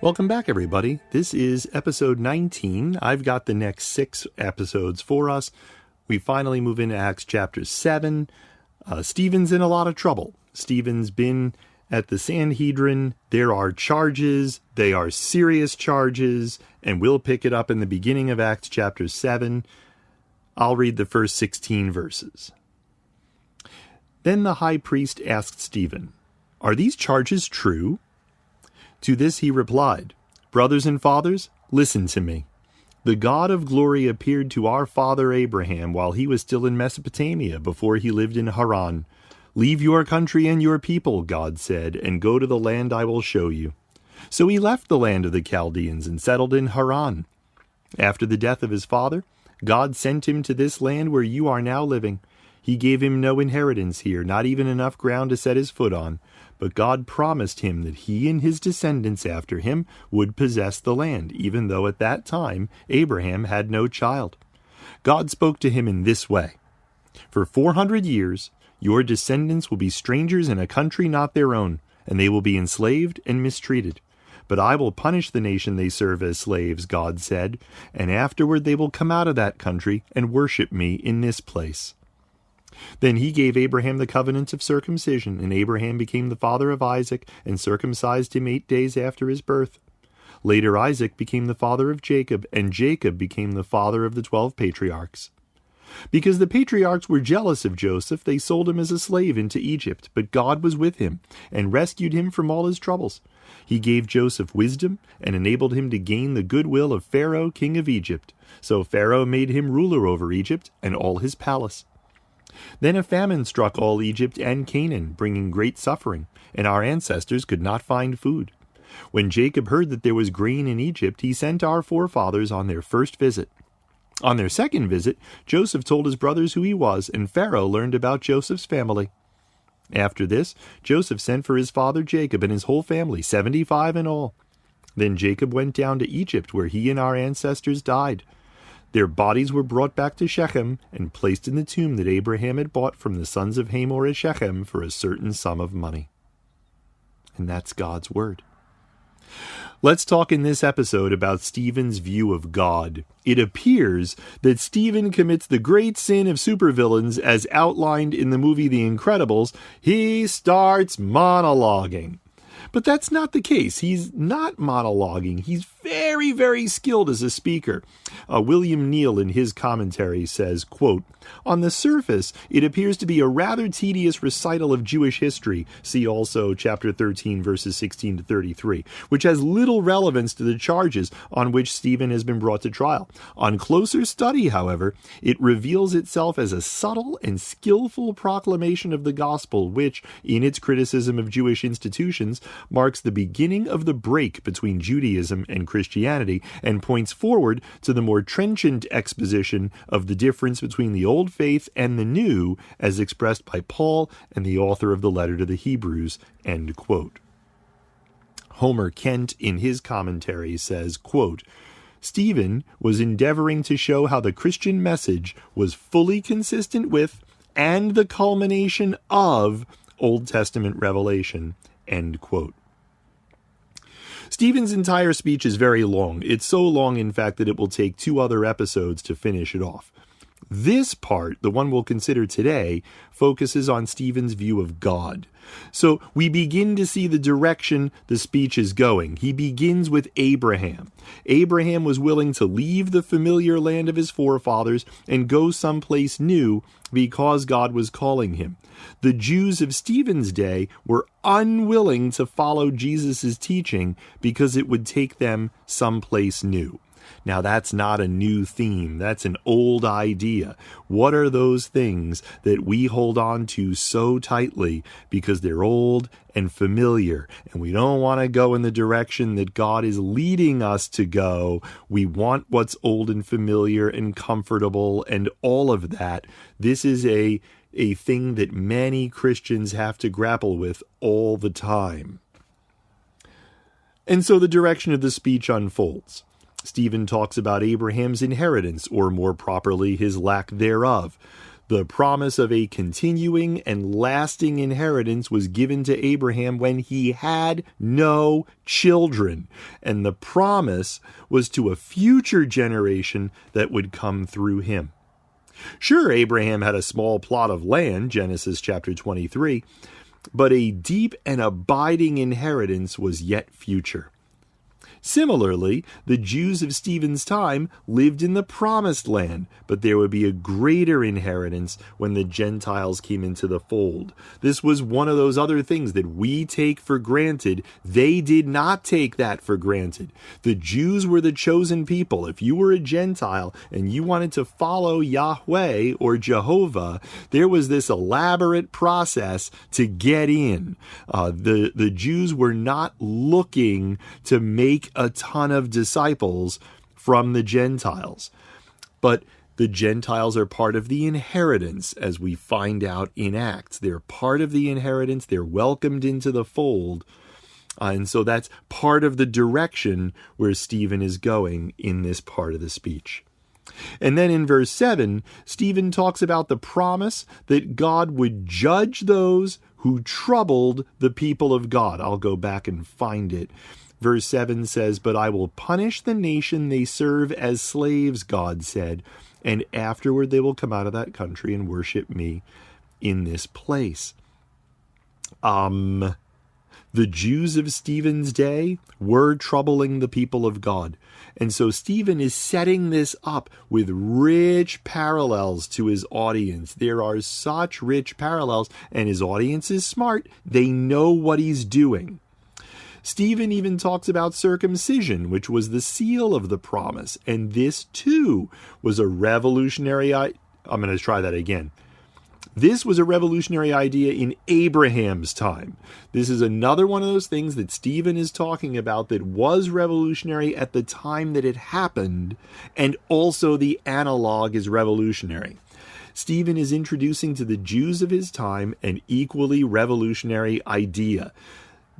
Welcome back, everybody. This is episode 19. I've got the next 6 episodes for us. We finally move into Acts chapter 7. Stephen's in a lot of trouble. Stephen's been at the Sanhedrin. There are charges. They are serious charges. And we'll pick it up in the beginning of Acts chapter 7. I'll read the first 16 verses. Then the high priest asked Stephen, "Are these charges true?" To this he replied, "Brothers and fathers, listen to me. The God of glory appeared to our father Abraham while he was still in Mesopotamia before he lived in Haran. 'Leave your country and your people,' God said, 'and go to the land I will show you.' So he left the land of the Chaldeans and settled in Haran. After the death of his father, God sent him to this land where you are now living. He gave him no inheritance here, not even enough ground to set his foot on. But God promised him that he and his descendants after him would possess the land, even though at that time Abraham had no child. God spoke to him in this way: 'For 400 years your descendants will be strangers in a country not their own, and they will be enslaved and mistreated. But I will punish the nation they serve as slaves,' God said, 'and afterward they will come out of that country and worship me in this place.' Then he gave Abraham the covenant of circumcision, and Abraham became the father of Isaac and circumcised him 8 days after his birth. Later Isaac became the father of Jacob, and Jacob became the father of the 12 patriarchs. Because the patriarchs were jealous of Joseph, they sold him as a slave into Egypt, but God was with him and rescued him from all his troubles. He gave Joseph wisdom and enabled him to gain the goodwill of Pharaoh, king of Egypt. So Pharaoh made him ruler over Egypt and all his palace. Then a famine struck all Egypt and Canaan, bringing great suffering, and our ancestors could not find food. When Jacob heard that there was grain in Egypt, he sent our forefathers on their first visit. On their second visit, Joseph told his brothers who he was, and Pharaoh learned about Joseph's family. After this, Joseph sent for his father Jacob and his whole family, 75 in all. Then Jacob went down to Egypt, where he and our ancestors died. Their bodies were brought back to Shechem and placed in the tomb that Abraham had bought from the sons of Hamor at Shechem for a certain sum of money." And that's God's word. Let's talk in this episode about Stephen's view of God. It appears that Stephen commits the great sin of supervillains as outlined in the movie The Incredibles. He starts monologuing. But that's not the case. He's not monologuing. He's very, very skilled as a speaker. William Neal in his commentary says, quote, "On the surface, it appears to be a rather tedious recital of Jewish history. See also chapter 13, verses 16 to 33, which has little relevance to the charges on which Stephen has been brought to trial. On closer study, however, it reveals itself as a subtle and skillful proclamation of the gospel, which, in its criticism of Jewish institutions, marks the beginning of the break between Judaism and Christianity and points forward to the more trenchant exposition of the difference between the old faith and the new as expressed by Paul and the author of the letter to the Hebrews," end quote. Homer Kent in his commentary says, quote, "Stephen was endeavoring to show how the Christian message was fully consistent with and the culmination of Old Testament revelation," end quote. Stephen's entire speech is very long. It's so long, in fact, that it will take 2 other episodes to finish it off. This part, the one we'll consider today, focuses on Stephen's view of God. So we begin to see the direction the speech is going. He begins with Abraham. Abraham was willing to leave the familiar land of his forefathers and go someplace new because God was calling him. The Jews of Stephen's day were unwilling to follow Jesus' teaching because it would take them someplace new. Now, that's not a new theme. That's an old idea. What are those things that we hold on to so tightly because they're old and familiar, and we don't want to go in the direction that God is leading us to go? We want what's old and familiar and comfortable and all of that. This is a thing that many Christians have to grapple with all the time. And so the direction of the speech unfolds. Stephen talks about Abraham's inheritance, or more properly, his lack thereof. The promise of a continuing and lasting inheritance was given to Abraham when he had no children, and the promise was to a future generation that would come through him. Sure, Abraham had a small plot of land, Genesis chapter 23, but a deep and abiding inheritance was yet future. Similarly, the Jews of Stephen's time lived in the promised land, but there would be a greater inheritance when the Gentiles came into the fold. This was one of those other things that we take for granted. They did not take that for granted. The Jews were the chosen people. If you were a Gentile and you wanted to follow Yahweh or Jehovah, there was this elaborate process to get in. The Jews were not looking to make a ton of disciples from the Gentiles. But the Gentiles are part of the inheritance, as we find out in Acts. They're part of the inheritance. They're welcomed into the fold. And so that's part of the direction where Stephen is going in this part of the speech. And then in verse 7, Stephen talks about the promise that God would judge those who troubled the people of God. I'll go back and find it. Verse 7 says, "But I will punish the nation they serve as slaves," God said, "and afterward they will come out of that country and worship me in this place." The Jews of Stephen's day were troubling the people of God. And so Stephen is setting this up with rich parallels to his audience. There are such rich parallels, and his audience is smart. They know what he's doing. Stephen even talks about circumcision, which was the seal of the promise. And this, too, was a revolutionary idea. I'm going to try that again. This was a revolutionary idea in Abraham's time. This is another one of those things that Stephen is talking about that was revolutionary at the time that it happened, and also the analog is revolutionary. Stephen is introducing to the Jews of his time an equally revolutionary idea.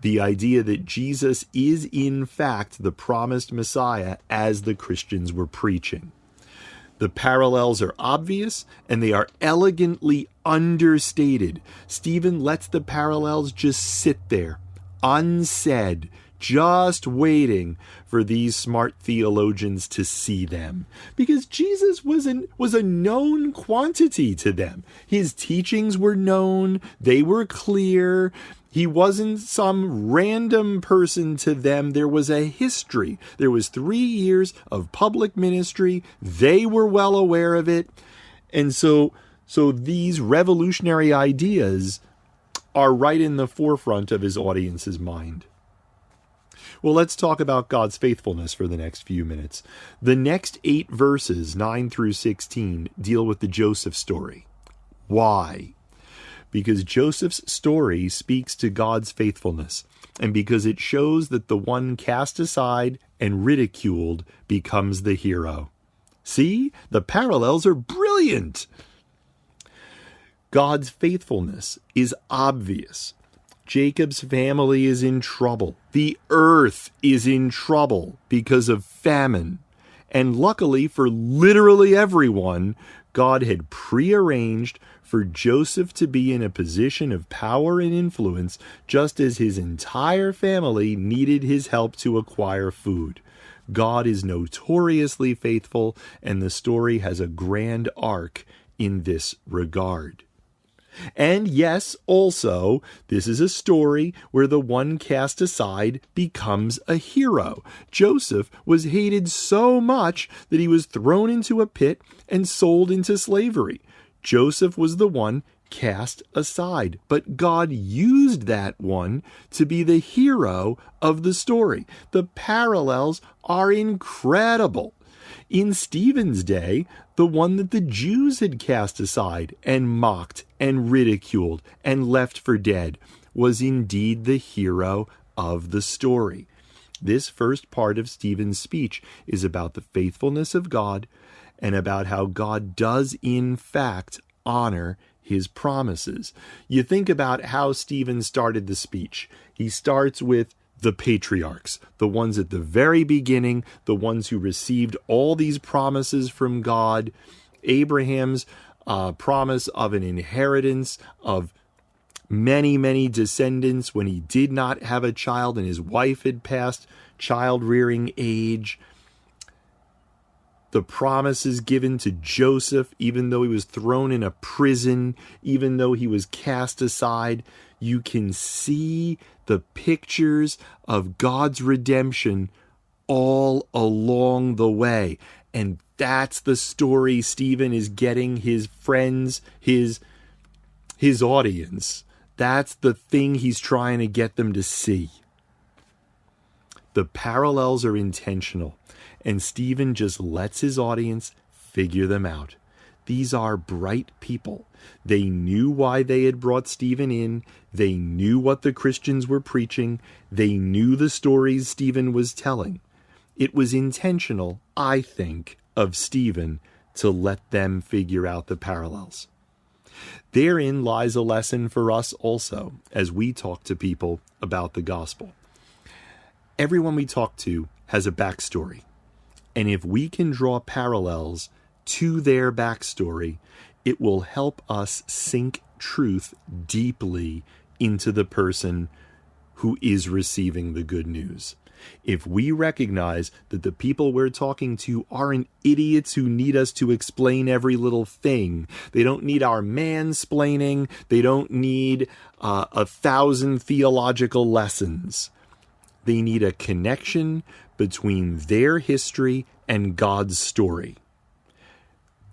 The idea that Jesus is in fact the promised Messiah as the Christians were preaching. The parallels are obvious and they are elegantly understated. Stephen lets the parallels just sit there, unsaid, just waiting for these smart theologians to see them. Because Jesus was a known quantity to them. His teachings were known, they were clear. He wasn't some random person to them. There was a history. There was 3 years of public ministry. They were well aware of it. And so these revolutionary ideas are right in the forefront of his audience's mind. Well, let's talk about God's faithfulness for the next few minutes. The next 8 verses, 9 through 16, deal with the Joseph story. Why? Because Joseph's story speaks to God's faithfulness, and because it shows that the one cast aside and ridiculed becomes the hero. See? The parallels are brilliant. God's faithfulness is obvious. Jacob's family is in trouble. The earth is in trouble because of famine. And luckily for literally everyone, God had prearranged for Joseph to be in a position of power and influence, just as his entire family needed his help to acquire food. God is notoriously faithful, and the story has a grand arc in this regard. And yes, also, this is a story where the one cast aside becomes a hero. Joseph was hated so much that he was thrown into a pit and sold into slavery. Joseph was the one cast aside, but God used that one to be the hero of the story. The parallels are incredible. In Stephen's day, the one that the Jews had cast aside and mocked and ridiculed and left for dead was indeed the hero of the story. This first part of Stephen's speech is about the faithfulness of God and about how God does in fact honor his promises. You think about how Stephen started the speech. He starts with the patriarchs, the ones at the very beginning, the ones who received all these promises from God. Abraham's promise of an inheritance of many, many descendants when he did not have a child and his wife had passed child-rearing age. The promise is given to Joseph, even though he was thrown in a prison, even though he was cast aside. You can see the pictures of God's redemption all along the way. And that's the story Stephen is getting his friends, his audience. That's the thing he's trying to get them to see. The parallels are intentional, and Stephen just lets his audience figure them out. These are bright people. They knew why they had brought Stephen in. They knew what the Christians were preaching. They knew the stories Stephen was telling. It was intentional, I think, of Stephen to let them figure out the parallels. Therein lies a lesson for us also as we talk to people about the gospel. Everyone we talk to has a backstory. And if we can draw parallels to their backstory, it will help us sink truth deeply into the person who is receiving the good news. If we recognize that the people we're talking to aren't idiots who need us to explain every little thing, they don't need our mansplaining, they don't need 1,000 theological lessons. They need a connection between their history and God's story.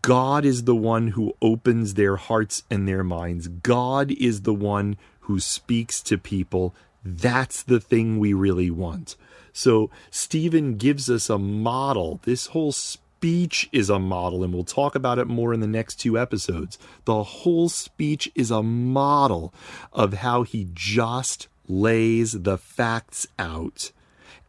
God is the one who opens their hearts and their minds. God is the one who speaks to people. That's the thing we really want. So Stephen gives us a model. This whole speech is a model, and we'll talk about it more in the next 2 episodes. The whole speech is a model of how he just lays the facts out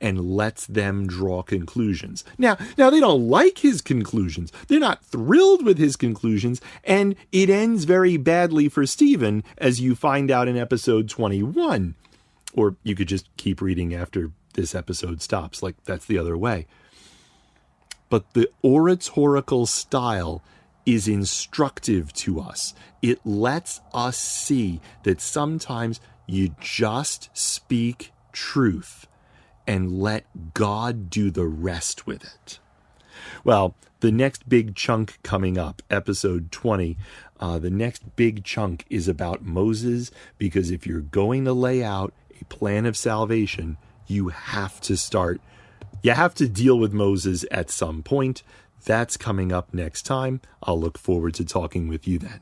and lets them draw conclusions. Now they don't like his conclusions. They're not thrilled with his conclusions, and it ends very badly for Stephen, as you find out in episode 21. Or you could just keep reading after this episode stops, like that's the other way. But the oratorical style is instructive to us. It lets us see that sometimes you just speak truth and let God do the rest with it. Well, the next big chunk coming up, episode 20, the next big chunk is about Moses, because if you're going to lay out a plan of salvation, you have to deal with Moses at some point. That's coming up next time. I'll look forward to talking with you then.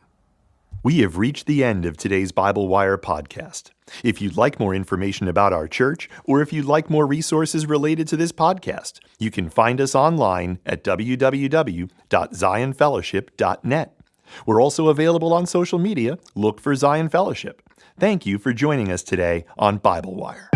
We have reached the end of today's Bible Wire podcast. If you'd like more information about our church, or if you'd like more resources related to this podcast, you can find us online at www.zionfellowship.net. We're also available on social media. Look for Zion Fellowship. Thank you for joining us today on Bible Wire.